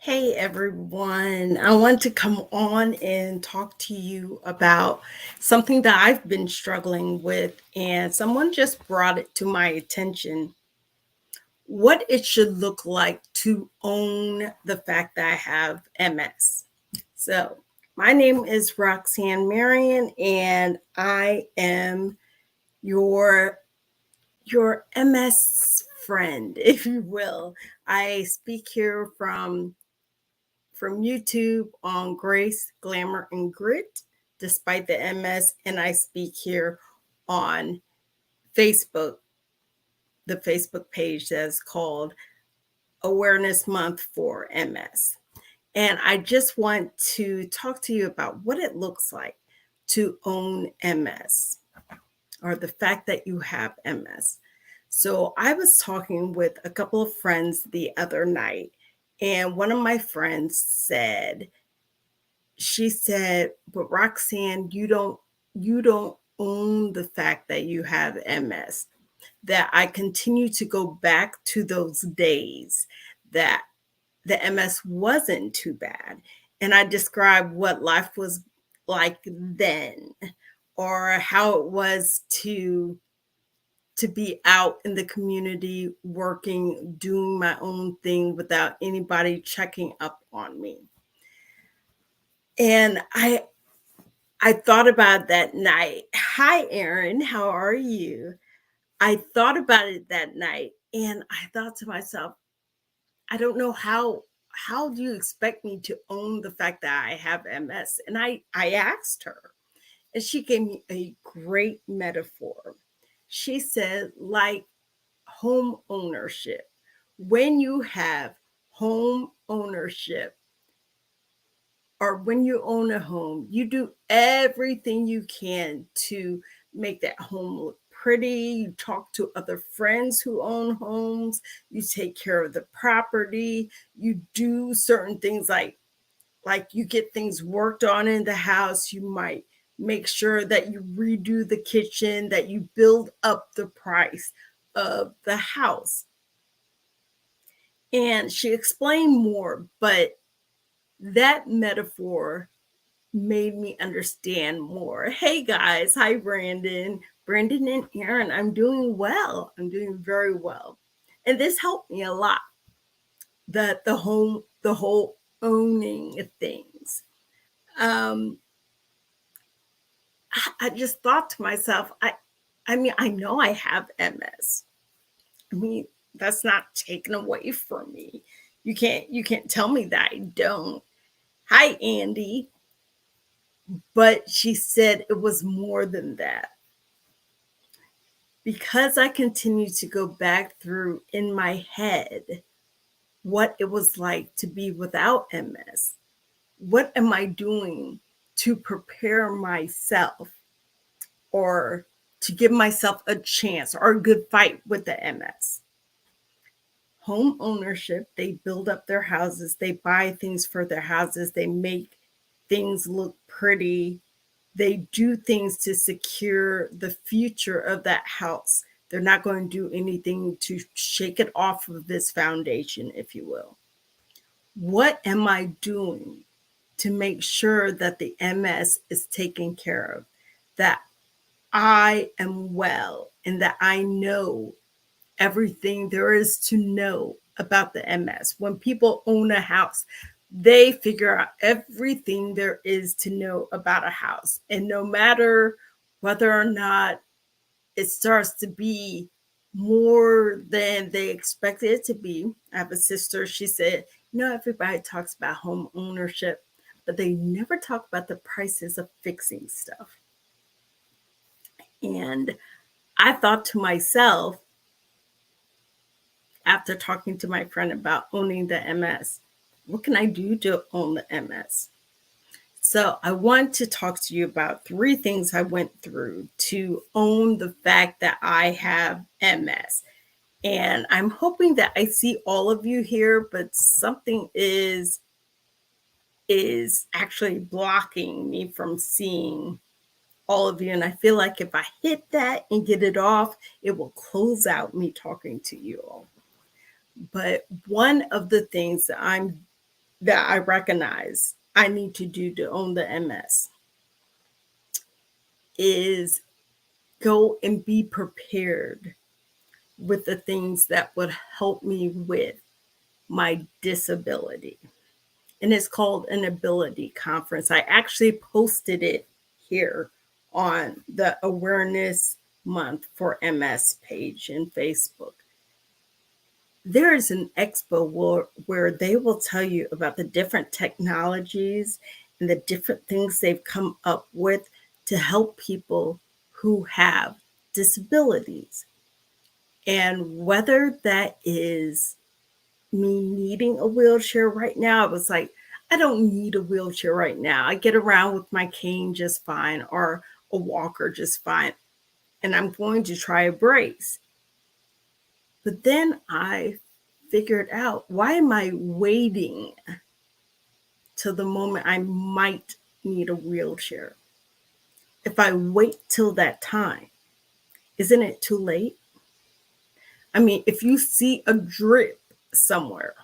Hey everyone, I want to come on and talk to you about something that I've been struggling with, and someone just brought it to my attention what it should look like to own the fact that I have MS. So, my name is Roxanne Marion, and I am your your MS friend, if you will. I speak here from YouTube on Grace, Glamour, and Grit, despite the MS, and I speak here on Facebook, the Facebook page that's called Awareness Month for MS. And I just want to talk to you about what it looks like to own MS or the fact that you have MS. So I was talking with a couple of friends the other night, and one of my friends said, she said, "But Roxanne, you don't own the fact that you have MS." That I continue to go back to those days that the MS wasn't too bad. And I described what life was like then, or how it was to be out in the community working, doing my own thing without anybody checking up on me. And I thought about that night. Hi, Erin. How are you? I thought about it that night, and I thought to myself, I don't know how do you expect me to own the fact that I have MS? And I asked her, and she gave me a great metaphor. She said, like home ownership. When you have home ownership, or when you own a home, you do everything you can to make that home look pretty. You talk to other friends who own homes, you take care of the property, you do certain things like you get things worked on in the house. You might make sure that you redo the kitchen, that you build up the price of the house. And she explained more, but that metaphor made me understand more. Hey guys, hi Brandon. Brandon and Aaron, I'm doing well. I'm doing very well. And this helped me a lot. The whole owning of things. Um I just thought to myself, I mean, I know I have MS. I mean, that's not taken away from me. You can't tell me that I don't. Hi Andy. But she said it was more than that. Because I continue to go back through in my head what it was like to be without MS. What am I doing to prepare myself or to give myself a chance or a good fight with the MS? Home ownership, they build up their houses, they buy things for their houses, they make things look pretty, they do things to secure the future of that house. They're not going to do anything to shake it off of this foundation, if you will. What am I doing to make sure that the MS is taken care of, that I am well, and that I know everything there is to know about the MS? When people own a house, they figure out everything there is to know about a house. And no matter whether or not it starts to be more than they expected it to be. I have a sister, she said, everybody talks about home ownership, but they never talk about the prices of fixing stuff. And I thought to myself, after talking to my friend about owning the MS, what can I do to own the MS? So I want to talk to you about three things I went through to own the fact that I have MS. And I'm hoping that I see all of you here, but something is actually blocking me from seeing all of you. And I feel like if I hit that and get it off, it will close out me talking to you all. But one of the things that I'm that I recognize I need to do to own the MS is go and be prepared with the things that would help me with my disability. And it's called an ability conference. I actually posted it here on the Awareness Month for MS page in Facebook. There is an expo where they will tell you about the different technologies and the different things they've come up with to help people who have disabilities. And whether that is me needing a wheelchair right now, I was like, I don't need a wheelchair right now. I get around with my cane just fine, or a walker just fine. And I'm going to try a brace. But then I figured out, why am I waiting till the moment I might need a wheelchair? If I wait till that time, isn't it too late? I mean, if you see a drip somewhere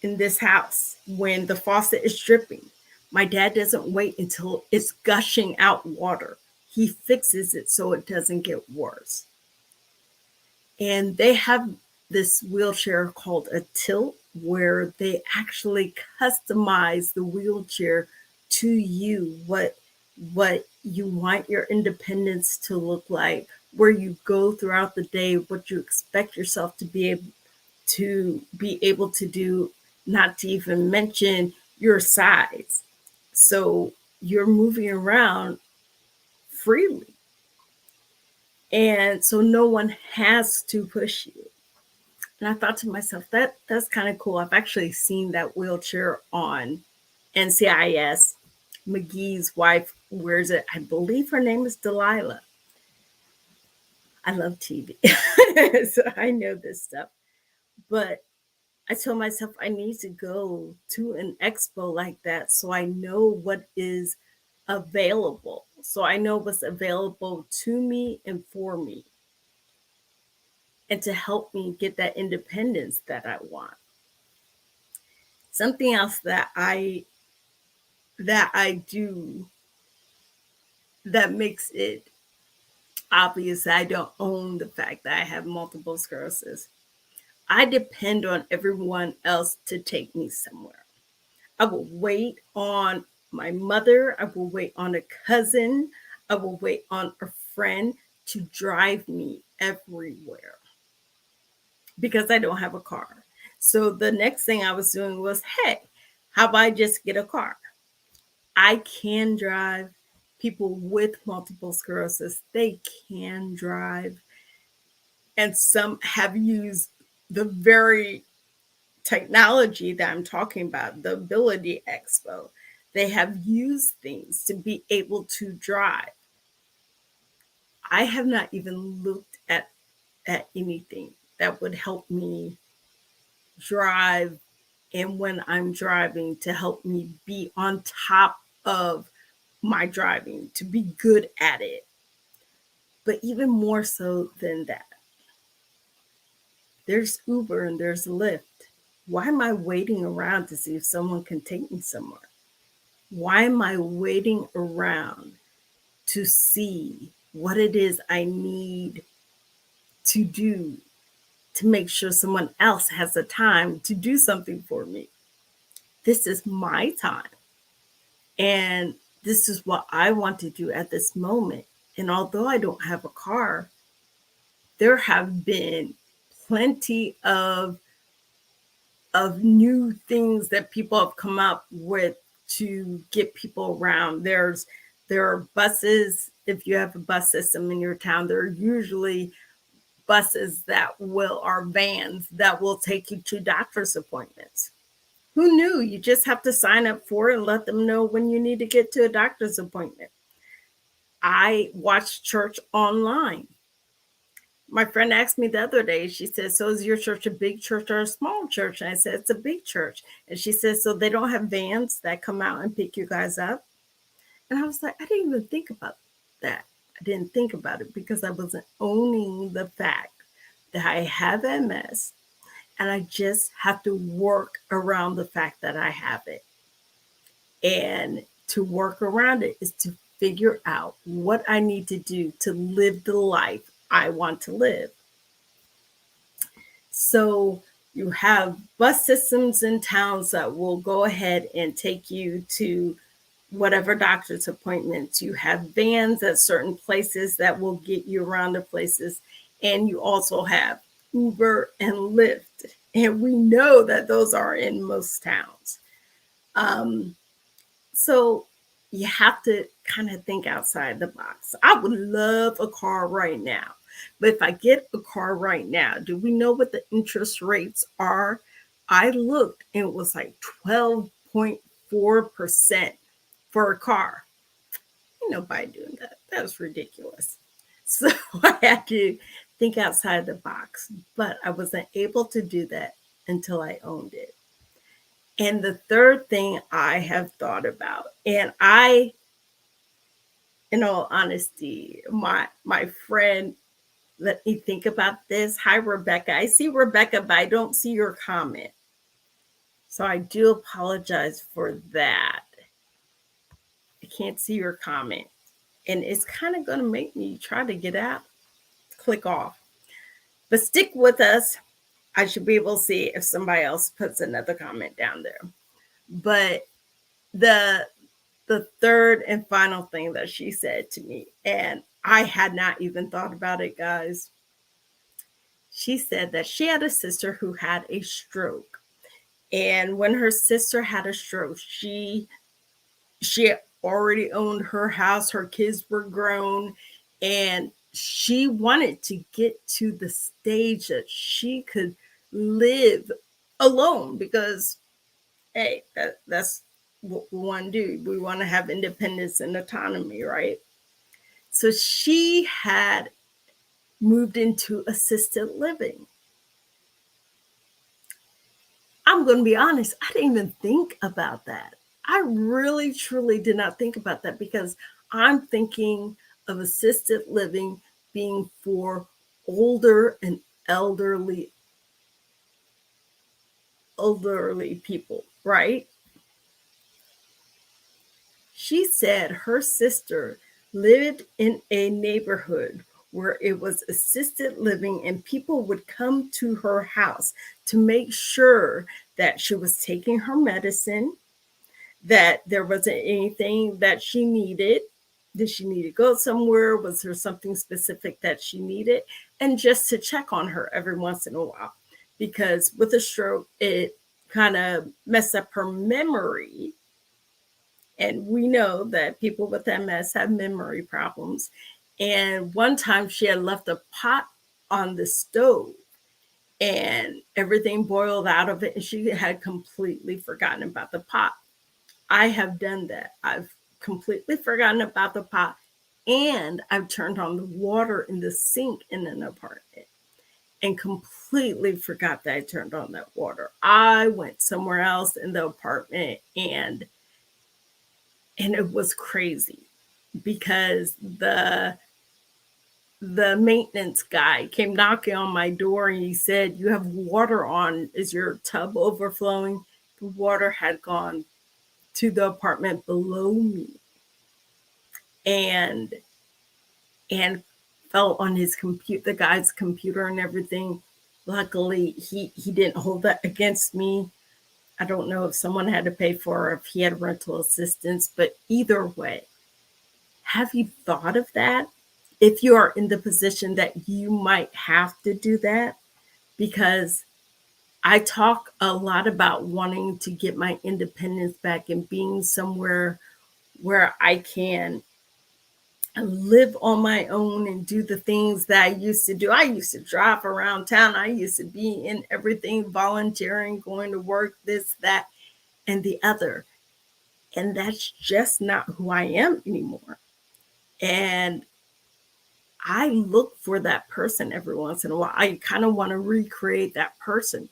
in this house when the faucet is dripping, my dad doesn't wait until it's gushing out water. He fixes it so it doesn't get worse. And they have this wheelchair called a tilt, where they actually customize the wheelchair to you, what you want your independence to look like, where you go throughout the day, what you expect yourself to be able to do, not to even mention your size. So you're moving around freely. And so no one has to push you. And I thought to myself, that's kind of cool. I've actually seen that wheelchair on NCIS. McGee's wife wears it. I believe her name is Delilah. I love TV, so I know this stuff. But I told myself I need to go to an expo like that so I know what is available. So I know what's available to me and for me, and to help me get that independence that I want. Something else that I do that makes it obvious that I don't own the fact that I have multiple sclerosis. I depend on everyone else to take me somewhere. I will wait on my mother. I will wait on a cousin. I will wait on a friend to drive me everywhere because I don't have a car. So the next thing I was doing was, hey, how about I just get a car? I can drive. People with multiple sclerosis, they can drive. And some have used the very technology that I'm talking about, the Ability Expo. They have used things to be able to drive. I have not even looked at anything that would help me drive, and when I'm driving, to help me be on top of my driving, to be good at it. But even more so than that, there's Uber and there's Lyft. Why am I waiting around to see if someone can take me somewhere? Why am I waiting around to see what it is I need to do to make sure someone else has the time to do something for me? This is my time. And this is what I want to do at this moment. And although I don't have a car, there have been plenty of new things that people have come up with to get people around. There are buses. If you have a bus system in your town, there are usually buses that will are vans that will take you to doctor's appointments. Who knew? You just have to sign up for it and let them know when you need to get to a doctor's appointment. I watched church online. My friend asked me the other day, she said, so is your church a big church or a small church? And I said, it's a big church. And she said, so they don't have vans that come out and pick you guys up? And I was like, I didn't even think about that. I didn't think about it because I wasn't owning the fact that I have MS And I just have to work around the fact that I have it. And to work around it is to figure out what I need to do to live the life I want to live. So you have bus systems in towns that will go ahead and take you to whatever doctor's appointments. You have vans at certain places that will get you around the places. And you also have Uber and Lyft. And we know that those are in most towns. Um, so you have to kind of think outside the box. I would love a car right now. But if I get a car right now, do we know what the interest rates are? I looked and it was like 12.4% for a car. Ain't nobody doing that. That was ridiculous. So I had to think outside the box, but I wasn't able to do that until I owned it. And the third thing I have thought about, and I, in all honesty, my friend let me think about this. Hi, Rebecca. I see Rebecca, but I don't see your comment. So I do apologize for that. I can't see your comment. And it's kind of going to make me try to get out, click off. But stick with us. I should be able to see if somebody else puts another comment down there. But the third and final thing that she said to me, and I had not even thought about it, guys. She said that she had a sister who had a stroke. And when her sister had a stroke, she already owned her house, her kids were grown, and she wanted to get to the stage that she could live alone because hey, that's what we want to do. We want to have independence and autonomy, right? So she had moved into assisted living. I'm going to be honest, I didn't even think about that. I really, truly did not think about that because I'm thinking of assisted living being for older and elderly people, right? She said her sister lived in a neighborhood where it was assisted living and people would come to her house to make sure that she was taking her medicine, that there wasn't anything that she needed. Did she need to go somewhere? Was there something specific that she needed? And just to check on her every once in a while. Because with a stroke, it kind of messed up her memory. And we know that people with MS have memory problems. And one time she had left a pot on the stove and everything boiled out of it, and she had completely forgotten about the pot. I have done that. I've completely forgotten about the pot, and I've turned on the water in the sink in an apartment and completely forgot that I turned on that water. I went somewhere else in the apartment and it was crazy because the maintenance guy came knocking on my door and he said, "You have water on. Is your tub overflowing?" The water had gone to the apartment below me and and fell on his computer, the guy's computer and everything. Luckily, he didn't hold that against me. I don't know if someone had to pay for or if he had rental assistance, but either way, have you thought of that? If you are in the position that you might have to do that, because I talk a lot about wanting to get my independence back and being somewhere where I can live on my own and do the things that I used to do. I used to drive around town. I used to be in everything, volunteering, going to work, this, that, and the other. And that's just not who I am anymore. And I look for that person every once in a while. I kind of want to recreate that person,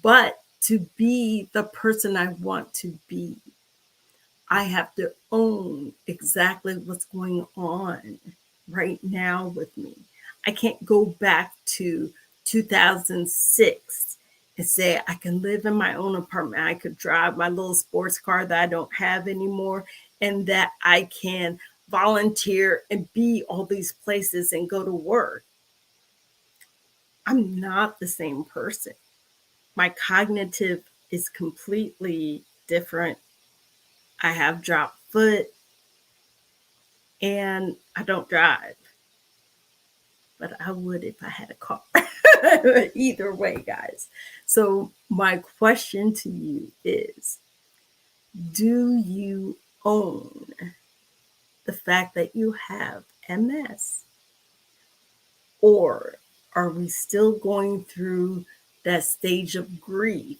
but to be the person I want to be, I have to own exactly what's going on right now with me. I can't go back to 2006 and say, I can live in my own apartment. I could drive my little sports car that I don't have anymore, and that I can volunteer and be all these places and go to work. I'm not the same person. My cognitive is completely different. I have dropped foot and I don't drive, but I would if I had a car. Either way, guys. So, my question to you is, do you own the fact that you have MS? Or are we still going through that stage of grief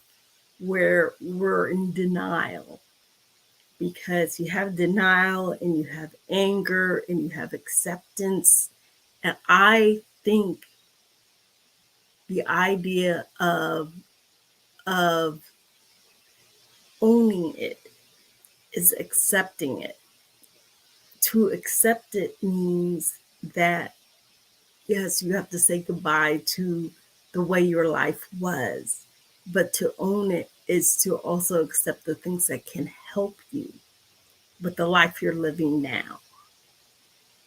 where we're in denial? Because you have denial and you have anger and you have acceptance. And I think the idea of owning it is accepting it. To accept it means that, yes, you have to say goodbye to the way your life was, but to own it is to also accept the things that can help you with the life you're living now.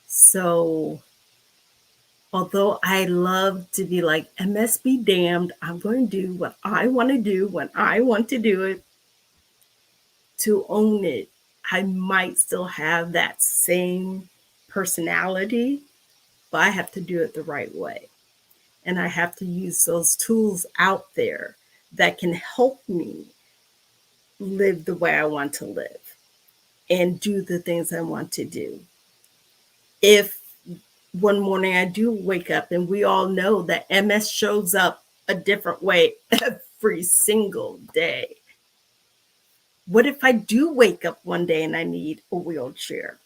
So, although I love to be like, MS be damned, I'm going to do what I want to do when I want to do it, to own it, I might still have that same personality, but I have to do it the right way. And I have to use those tools out there that can help me live the way I want to live and do the things I want to do. If one morning I do wake up, and we all know that MS shows up a different way every single day. What if I do wake up one day and I need a wheelchair?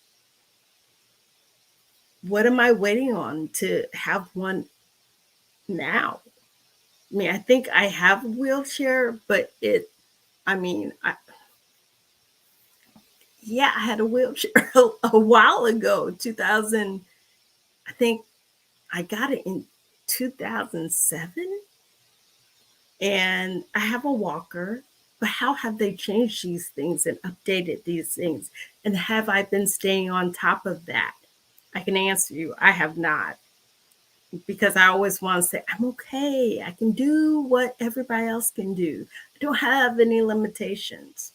What am I waiting on to have one now? I mean, I think I have a wheelchair, but yeah, I had a wheelchair a while ago, 2000. I think I got it in 2007, and I have a walker. But how have they changed these things and updated these things? And have I been staying on top of that? I can answer you, I have not, because I always want to say, I'm okay. I can do what everybody else can do. I don't have any limitations.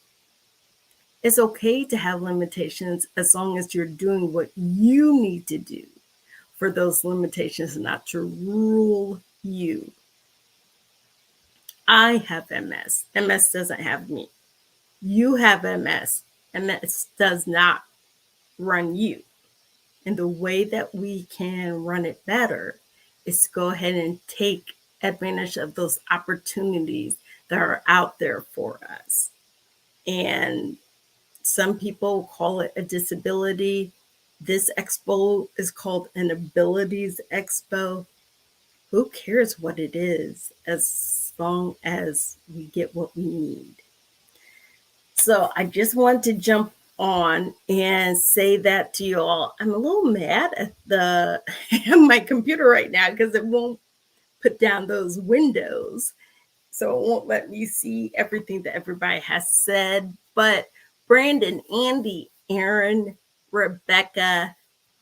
It's okay to have limitations as long as you're doing what you need to do for those limitations not to rule you. I have MS. MS doesn't have me. You have MS. MS does not run you. And the way that we can run it better is to go ahead and take advantage of those opportunities that are out there for us. And some people call it a disability. This expo is called an abilities expo. Who cares what it is as long as we get what we need? So I just want to jump on and say that to you all. I'm a little mad at the my computer right now because it won't put down those windows. So it won't let me see everything that everybody has said. But Brandon, Andy, Aaron, Rebecca,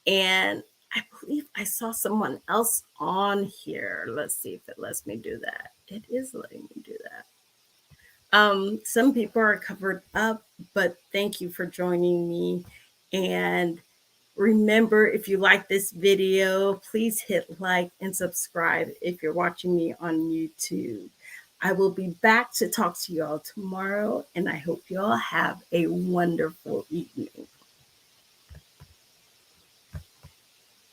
and I believe I saw someone else on here. Let's see if it lets me do that. It is letting me do that. Some people are covered up, but thank you for joining me. And remember, if you like this video, please hit like and subscribe if you're watching me on YouTube. I will be back to talk to you all tomorrow, and I hope you all have a wonderful evening.